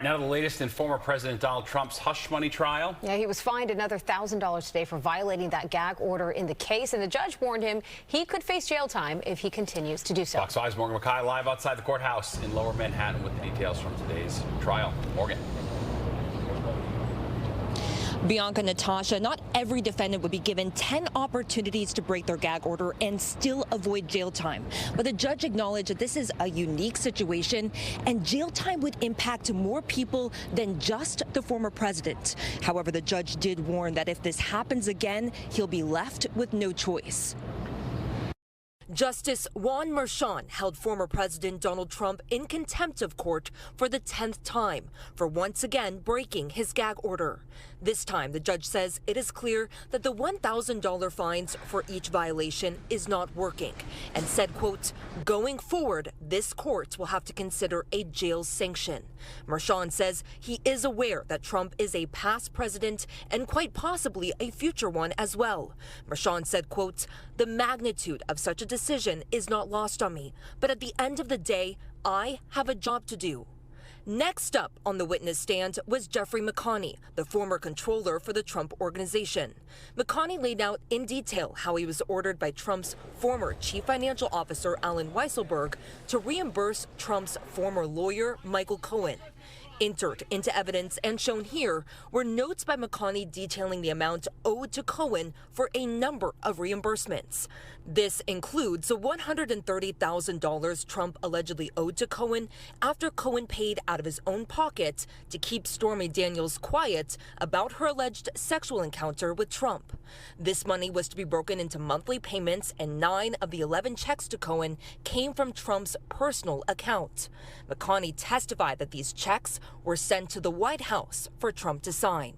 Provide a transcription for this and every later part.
Now the latest in former President Donald Trump's hush money trial. Yeah, he was fined another $1,000 today for violating that gag order in the case, and the judge warned him he could face jail time if he continues to do so. Fox 5's Morgan Mackay live outside the courthouse in Lower Manhattan with the details from today's trial. Morgan. Bianca, Natasha, not every defendant would be given 10 opportunities to break their gag order and still avoid jail time. But the judge acknowledged that this is a unique situation and jail time would impact more people than just the former president. However, the judge did warn that if this happens again, he'll be left with no choice. Justice Juan Merchan held former President Donald Trump in contempt of court for the 10th time for once again breaking his gag order. This time, the judge says it is clear that the $1,000 fines for each violation is not working and said, quote, going forward, this court will have to consider a jail sanction. Merchan says he is aware that Trump is a past president and quite possibly a future one as well. Merchan said, quote, the magnitude of such a decision is not lost on me, but at the end of the day, I have a job to do. Next up on the witness stand was Jeffrey McConney, the former controller for the Trump Organization. McConney laid out in detail how he was ordered by Trump's former chief financial officer, Allen Weisselberg, to reimburse Trump's former lawyer, Michael Cohen. Entered into evidence and shown here were notes by McConney detailing the amount owed to Cohen for a number of reimbursements. This includes the $130,000 Trump allegedly owed to Cohen after Cohen paid out of his own pocket to keep Stormy Daniels quiet about her alleged sexual encounter with Trump. This money was to be broken into monthly payments, and 9 of the 11 checks to Cohen came from Trump's personal account. McConney testified that these checks were sent to the White House for Trump to sign.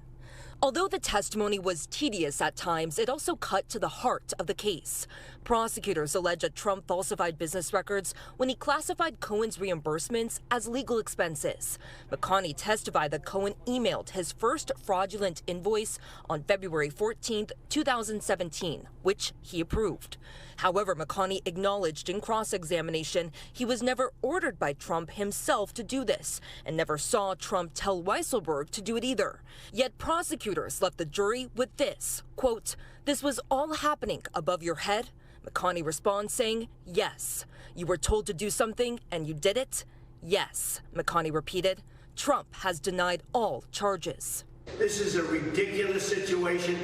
Although the testimony was tedious at times, it also cut to the heart of the case. Prosecutors allege that Trump falsified business records when he classified Cohen's reimbursements as legal expenses. McConney testified that Cohen emailed his first fraudulent invoice on February 14, 2017, which he approved. However, McConney acknowledged in cross-examination he was never ordered by Trump himself to do this and never saw Trump tell Weisselberg to do it either. Yet prosecutors left the jury with this, quote, this was all happening above your head? McConney responds saying, yes. You were told to do something and you did it? Yes, McConney repeated. Trump has denied all charges. This is a ridiculous situation,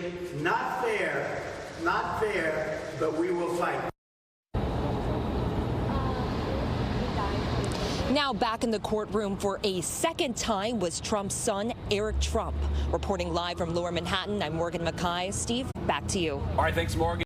not fair, but we will fight. Now back in the courtroom for a second time was Trump's son, Eric Trump. Reporting live from Lower Manhattan, I'm Morgan Mackay. Steve, back to you. All right, thanks, Morgan.